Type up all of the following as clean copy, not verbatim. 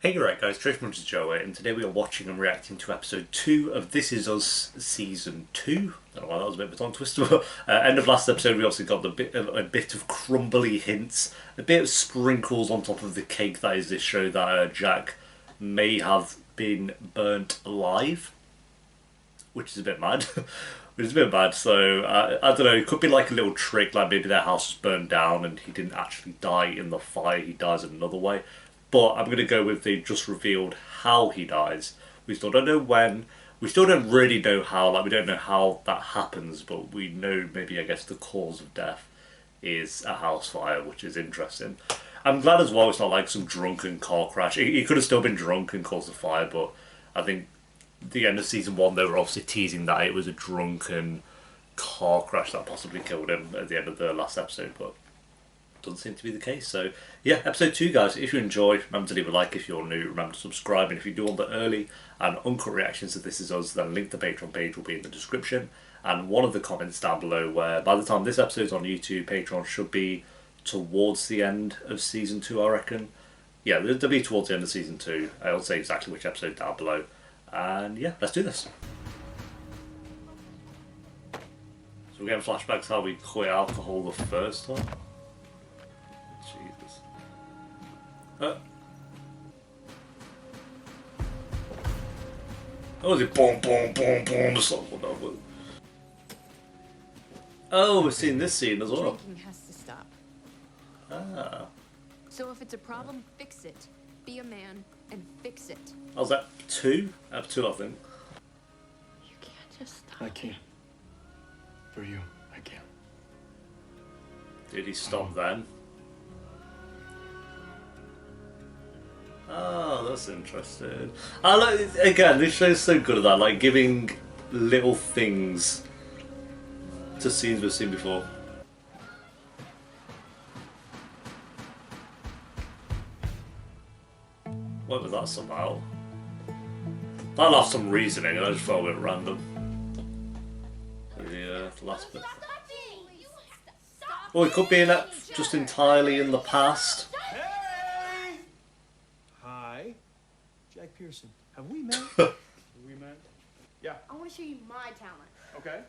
Hey, you're right guys, Trishman's Joe here, and today we are watching and reacting to episode 2 of This Is Us Season 2. I don't know why that was a bit of a tongue twister, but end of last episode we also got a bit of crumbly hints, a bit of sprinkles on top of the cake that is this show that Jack may have been burnt alive, which is a bit mad. Which is a bit bad, so I don't know, it could be like a little trick, like maybe their house was burned down and he didn't actually die in the fire, he dies in another way. But I'm going to go with they just revealed how he dies. We still don't know when. We still don't really know how. Like, we don't know how that happens, but we know maybe, I guess, the cause of death is a house fire, which is interesting. I'm glad as well it's not like some drunken car crash. He could have still been drunk and caused the fire, but I think the end of season 1 they were obviously teasing that it was a drunken car crash that possibly killed him at the end of the last episode, but doesn't seem to be the case. So yeah, episode 2 guys, if you enjoyed, remember to leave a like. If you're new, remember to subscribe, and if you do want the early and uncut reactions to This Is Us, then link to the Patreon page will be in the description and one of the comments down below, where by the time this episode's on YouTube, Patreon should be towards the end of season 2, I reckon. Yeah, they'll be towards the end of season 2. I'll say exactly which episode down below, and yeah, let's do this. So we're getting flashbacks how we quit alcohol the first time. Jesus. Oh, is it boom, boom, boom, boom, or something? Oh, we're seeing this scene as well. Drinking has to stop. Ah. So if it's a problem, fix it. Be a man and fix it. Oh, was that 2? I have 2, I think. You can't just stop. I can't. For you, I can't. Did he stop then? Oh, that's interesting. I like, again, this show's so good at that, like giving little things to scenes we've seen before. What was that somehow? That'll have some reasoning, and I just felt a bit random. The last bit. Well, it could be just entirely in the past. Hey! Hi. Jack Pearson. Have we met? Have we met? Yeah. I want to show you my talent. Okay.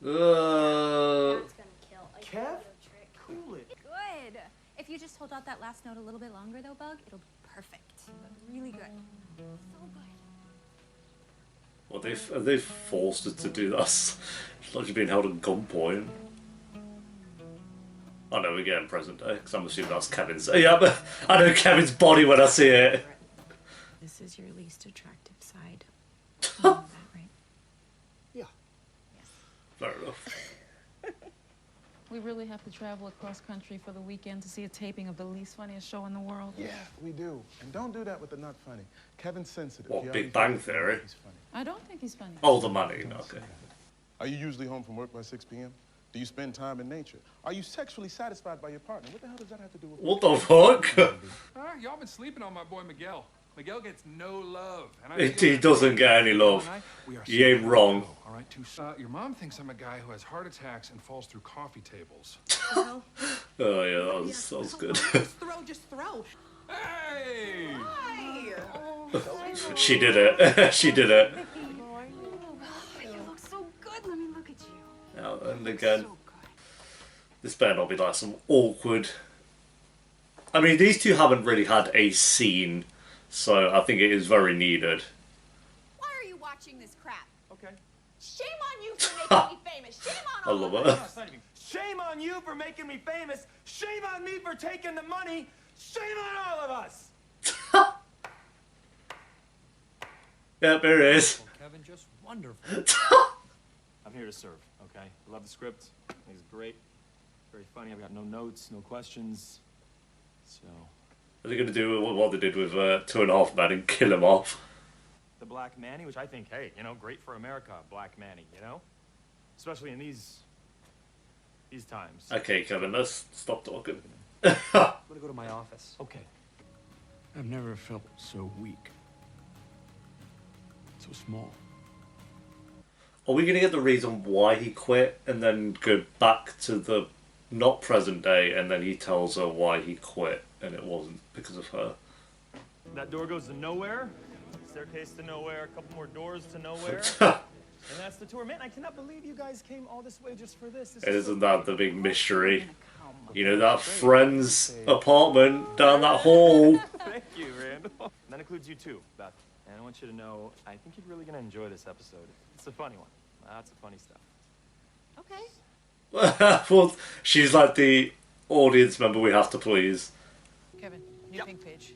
That's gonna kill. I Kev? got a trick. Cool it. Good. If you just hold out that last note a little bit longer, though, Bug, it'll be perfect. Really good. So good. Well, they've forced her to do this. She's like she's being held at gunpoint. I know we're getting present day, because I'm assuming that's Kevin's. Yeah, but I know Kevin's body when I see it. This is your least attractive side. You know that, right? Yeah. Yes. Fair enough. We really have to travel across country for the weekend to see a taping of the least funniest show in the world. Yeah, we do. And don't do that with the not funny. Kevin's sensitive. What, He Big already Bang thinks Theory? He's funny. I don't think he's funny. Oh, the money. Okay. Are you usually home from work by 6 p.m.? Do you spend time in nature? Are you sexually satisfied by your partner? What the hell does that have to do with... What the fuck? Y'all been sleeping on my boy Miguel. Miguel gets no love. And He doesn't get any love. You ain't wrong. All right, your mom thinks I'm a guy who has heart attacks and falls through coffee tables. Oh yeah, that was good. Just throw. Hey! She did it. She did it. You look so good. Let me look at you. Now, and again, this better not be like some awkward... I mean, these two haven't really had a scene, so I think it is very needed. Why are you watching this crap? Okay. Shame on you for making me famous. Shame on I all love of it. us. Shame on you for making me famous. Shame on me for taking the money. Shame on all of us. Yep, there it is. Kevin, just wonderful. I'm here to serve, okay? I love the script. I think it's great. Very funny. I've got no notes, no questions. So... Are they going to do what they did with 2.5 Men and kill him off? The Black Manny, which I think, hey, you know, great for America, Black Manny, you know? Especially in these times. Okay, Kevin, let's stop talking. I'm gonna go to my office. Okay. I've never felt so weak. So small. Are we going to get the reason why he quit and then go back to the not present day and then he tells her why he quit? and it wasn't because of her. That door goes to nowhere. Staircase to nowhere. A couple more doors to nowhere. And that's the tour. Man, I cannot believe you guys came all this way just for this. Isn't that the big mystery? You know, that friend's apartment down that hall. Thank you, Randall. That includes you too, Beth. And I want you to know, I think you're really gonna enjoy this episode. It's a funny one. Lots of funny stuff. Okay. Well, she's like the audience member we have to please. Kevin, new pink page.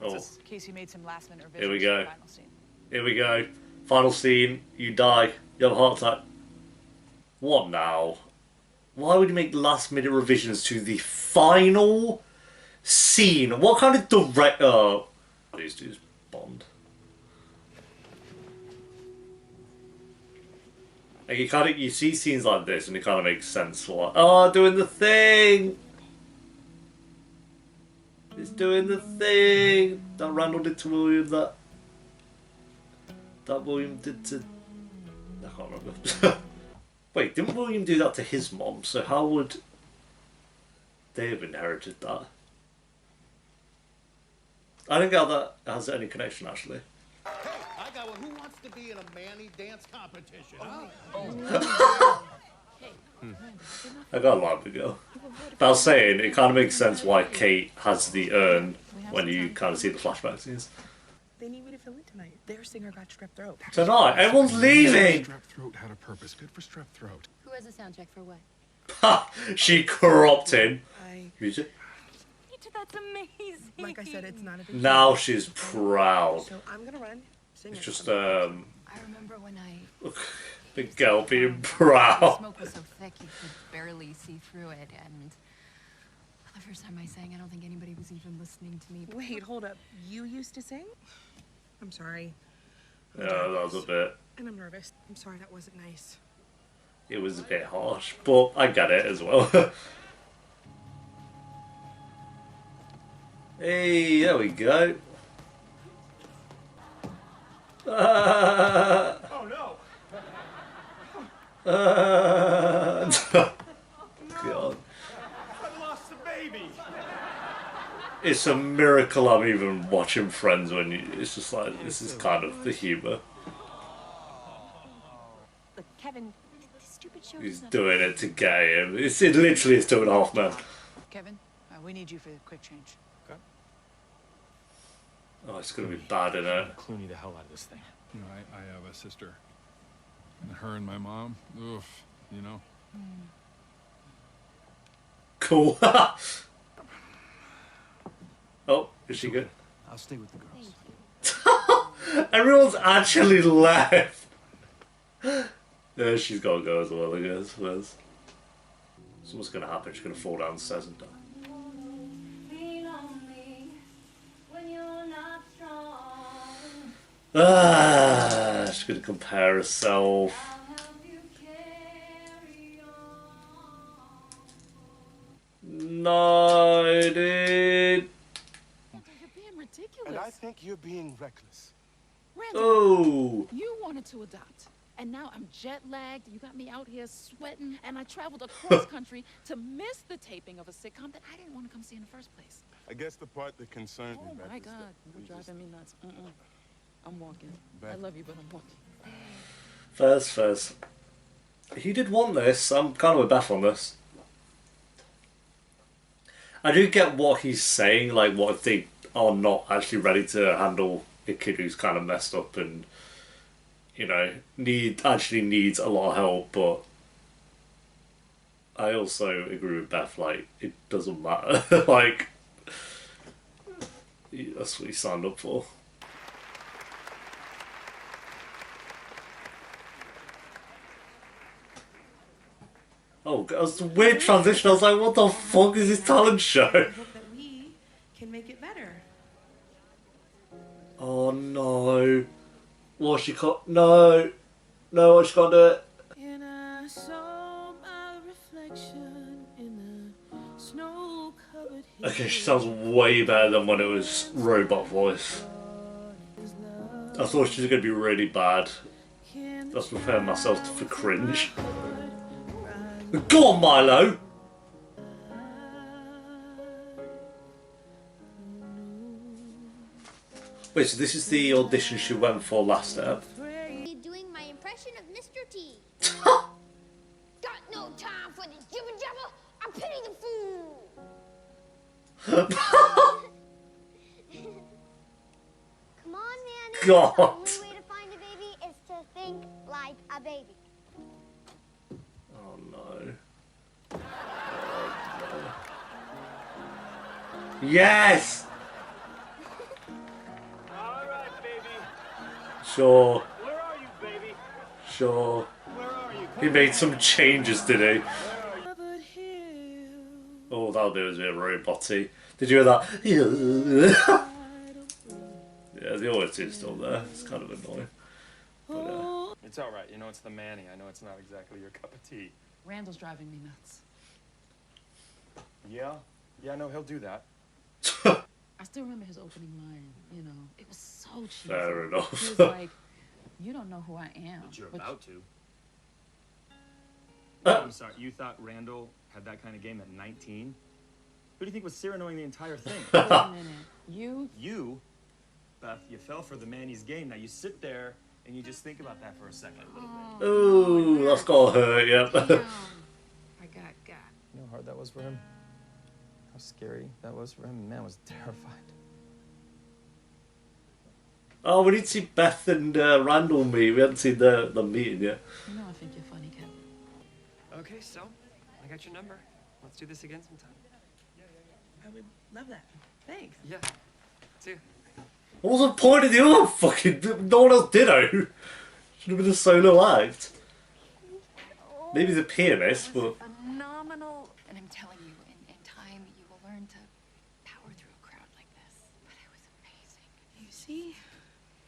Oh, Casey made some last minute revisions. here we for go. the final scene. Here we go. Final scene. You die. You have a heart attack. What now? Why would you make last minute revisions to the final scene? What kind of direct... These dudes Bond. Like you see scenes like this and it kind of makes sense for like, oh, doing the thing! It's doing the thing! That Randall did to William, that William did to... I can't remember. Wait, didn't William do that to his mom? So how would they have inherited that? I don't get how that has any connection, actually. Hey, I got one. Who wants to be in a Manny dance competition, huh? I got a lot to go. But I was saying, it kind of makes sense why Kate has the urn when you kind of see the flashback scenes. They need me to fill in tonight. Their singer got strep throat. Tonight? Everyone's leaving! Strep throat had a purpose. Good for strep throat. Who has a sound check for what? Ha! She corrupted. Music. That's amazing. Like I said, it's not a big Now deal. she's proud. So I'm gonna run. Sing It's it. just, I remember when the girl being proud. the smoke was so thick you could barely see through it, and the first time I sang, I don't think anybody was even listening to me. Wait, hold up. You used to sing? I'm sorry. Yeah, that was a bit... And I'm nervous. I'm sorry, that wasn't nice. It was a bit harsh, but I get it as well. Hey, there we go. Oh no! God. I lost the baby! It's a miracle I'm even watching Friends when you... It's just like, this is kind of the humour. Look, Kevin, this stupid show He's is not- doing it to get him. It literally is 2.5 men. Kevin, we need you for the quick change. Oh, it's going to be bad, isn't it? Clooney the hell out of this thing. You know, I have a sister. And her and my mom, oof, you know. Cool. Oh, is she good? I'll stay with the girls. Everyone's actually left. Yeah, she's got to go as well, I guess. So what's going to happen? She's going to fall down the stairs and die. She's going to compare herself. No, dude. You're being ridiculous. And I think you're being reckless. Randall, Oh. you wanted to adopt. And now I'm jet lagged. You got me out here sweating. And I traveled across country to miss the taping of a sitcom that I didn't want to come see in the first place. I guess the part that concerns me, Oh Beth, my is God, that you're we just- driving me nuts. I'm walking. I Beth. love you, but I'm walking. First. He did want this. I'm kind of with Beth on this. I do get what he's saying, like what if they are not actually ready to handle a kid who's kind of messed up and, you know, actually needs a lot of help, but I also agree with Beth, like, it doesn't matter. Like, that's what he signed up for. Oh, that was a weird transition. I was like, what the fuck is this talent show? I hope that we can make it better. Oh no. What she can't... No, she can't do it. And I saw my reflection in the snow-covered hills. Okay, she sounds way better than when it was robot voice. I thought she was going to be really bad. That's preparing myself for cringe. Go on, Milo! Wait, so this is the audition she went for last step? Doing my impression of Mr. T. Got no time for this jibber jabber. I pity the fool. Come on, Manny. God. The only way to find a baby is to think like a baby. Oh no. Yes! Alright, baby. Sure. Where are you, baby? Sure. Where are you? He made some changes, did he? Oh, that bit was a bit robot-y. Did you hear that? Yeah, the audio is still there. It's kind of annoying. But, It's all right. You know, it's the Manny. I know it's not exactly your cup of tea. Randall's driving me nuts. Yeah? Yeah, no, he'll do that. I still remember his opening line, you know. It was so cheesy. Fair enough. He was like, you don't know who I am. But you're but about to. I'm sorry, you thought Randall had that kind of game at 19? Who do you think was Cyranoing the entire thing? Wait a minute. You, Beth, you fell for the Manny's game. Now you sit there and you just think about that for a second. A little bit. ooh, that's gotta hurt, yeah. I got. You know how hard that was for him? How scary that was for him? Man was terrified. Oh, we need to see Beth and Randall meet. We haven't seen the meeting yet. You know I think you're funny, Kevin. Okay, so I got your number. Let's do this again sometime. I would love that. Thanks. Yeah. See ya. What was the point of the other fucking... No one else did it. Should have been a solo act. Maybe the pianist, but... Phenomenal. And I'm telling you, in time, you will learn to power through a crowd like this. But it was amazing. You see,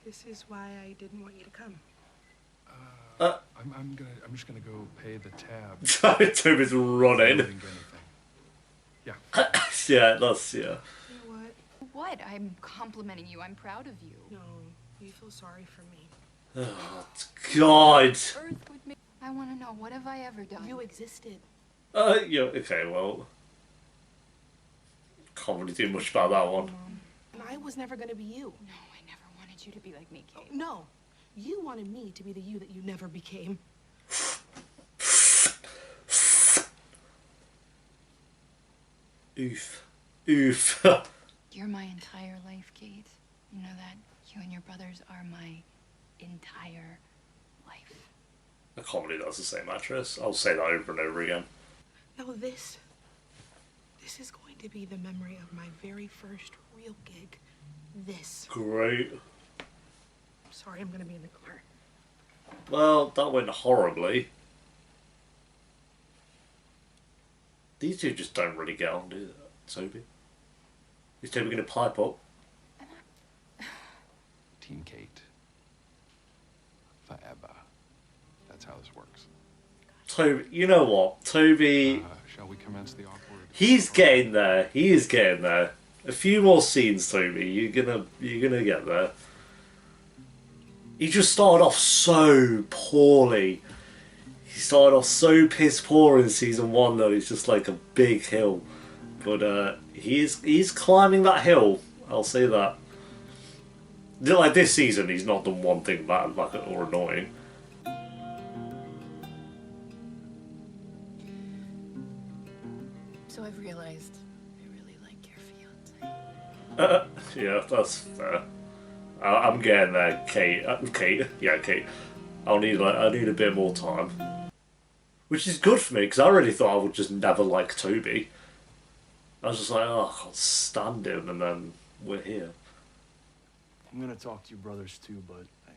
this is why I didn't want you to come. I'm just gonna go pay the tab. Toby's running. Didn't get anything. Yeah. Yeah, that's, yeah. You know what? What? I'm complimenting you. I'm proud of you. No, you feel sorry for me. Oh, God. Earth would make... I want to know, what have I ever done? You existed. Yeah, okay, well... Can't really do much about that one. And I was never gonna be you. No, I never wanted you to be like me, Kate. No, you wanted me to be the you that you never became. Oof. Oof. You're my entire life, Kate. You know that? You and your brothers are my entire life. I can't believe that's the same actress. I'll say that over and over again. Now this is going to be the memory of my very first real gig. This. Great. I'm sorry, I'm gonna be in the car. Well, that went horribly. These two just don't really get on, do they, Toby? Is Toby going to pipe up? Team Kate. Forever. That's how this works. Toby, you know what? Toby... Shall we commence the awkward... He's getting there. He is getting there. A few more scenes, Toby. You're gonna get there. He just started off so poorly. He started off so piss poor in season 1 though. It's just like a big hill. But he's climbing that hill. I'll say that. Like this season, he's not done one thing bad, like, or annoying. So I've realized I really like your fiance. Yeah, that's fair. I'm getting there, Kate. Kate, yeah, Kate. I need a bit more time, which is good for me because I really thought I would just never like Toby. I was just like, oh, I can't stand him, and then we're here. I'm gonna talk to your brothers too, but I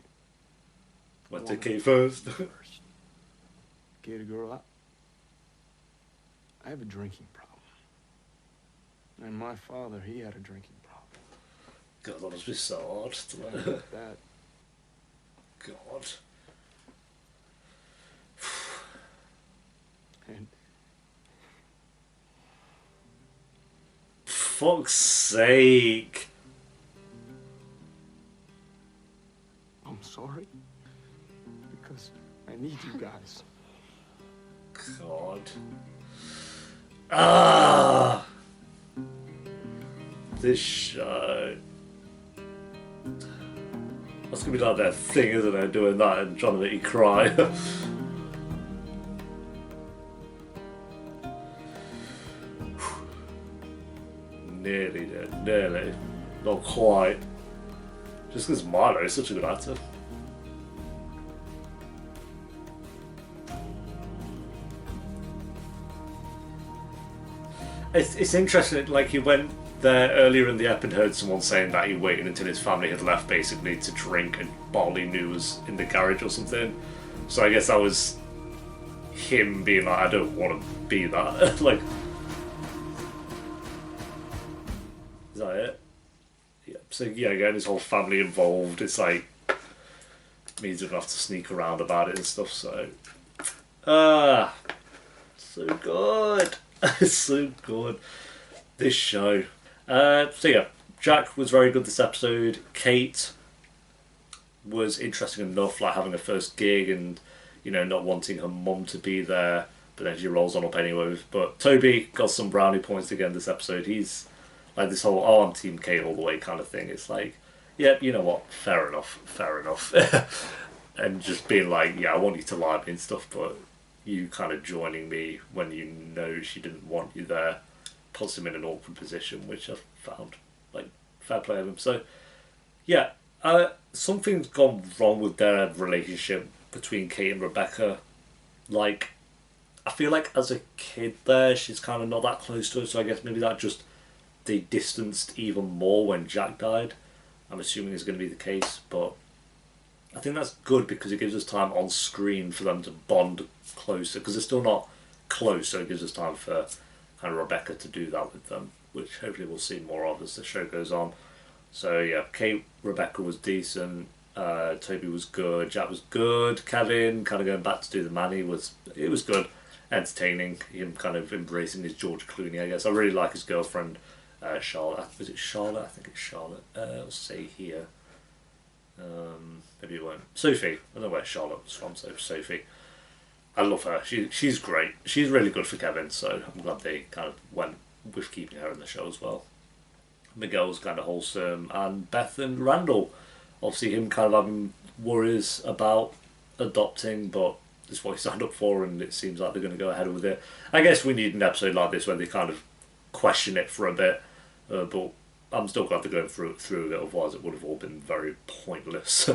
Went to Kate first. Kate, girl, I have a drinking problem, and my father, he had a drinking problem. God, that must be so hard to that. God. And fuck's sake. I'm sorry, because I need you guys. God. Ah. This show. That's gonna be like their thing, isn't it? Doing that and trying to make you cry. Nearly did, nearly. Not quite. Just because Milo is such a good actor. It's interesting, like he went there earlier in the ep and heard someone saying that he waited until his family had left basically to drink and barley knew was in the garage or something. So I guess that was him being like, I don't want to be that. Like, is that it? Yeah. So yeah, getting his whole family involved, it's like means he doesn't have to sneak around about it and stuff, so so good. It's so good, this show. So yeah, Jack was very good this episode. Kate was interesting enough, like having her first gig and, you know, not wanting her mum to be there, but then she rolls on up anyway. But Toby got some brownie points again this episode. He's like this whole, oh, I'm Team Kate all the way kind of thing. It's like, yeah, you know what, fair enough. And just being like, yeah, I want you to lie to me and stuff, but you kind of joining me when you know she didn't want you there puts him in an awkward position, which I found like fair play of him. So yeah, something's gone wrong with their relationship between Kate and Rebecca. Like, I feel like as a kid there, she's kind of not that close to her, so I guess maybe that just they distanced even more when Jack died. I'm assuming is going to be the case, but I think that's good because it gives us time on screen for them to bond closer, because they're still not close, so it gives us time for kind of Rebecca to do that with them, which hopefully we'll see more of as the show goes on. So yeah, Kate, Rebecca was decent, Toby was good, Jack was good, Kevin kind of going back to do the Manny was good, entertaining, him kind of embracing his George Clooney, I guess. I really like his girlfriend, Charlotte. Was it Charlotte? I think it's Charlotte. I'll say here. Maybe it won't. Sophie. I don't know where Charlotte was from, so Sophie. I love her. She's great. She's really good for Kevin, so I'm glad they kind of went with keeping her in the show as well. Miguel's kind of wholesome, and Beth and Randall. Obviously him kind of having worries about adopting, but this is what he signed up for, and it seems like they're going to go ahead with it. I guess we need an episode like this where they kind of question it for a bit, but I'm still glad they're going through it, otherwise it would have all been very pointless.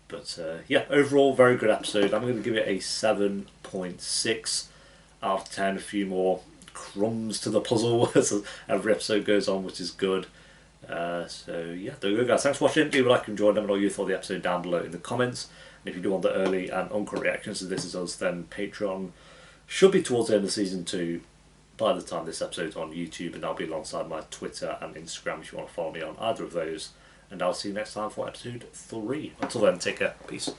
But yeah, overall, very good episode. I'm going to give it a 7.6 out of 10. A few more crumbs to the puzzle as every episode goes on, which is good. So yeah, there you go, guys. Thanks for watching. Leave a like and join them and all you thought of the episode down below in the comments. And if you do want the early and uncut reactions to This Is Us, then Patreon should be towards the end of season 2 by the time this episode's on YouTube, and I'll be alongside my Twitter and Instagram if you want to follow me on either of those. And I'll see you next time for episode 3. Until then, take care. Peace.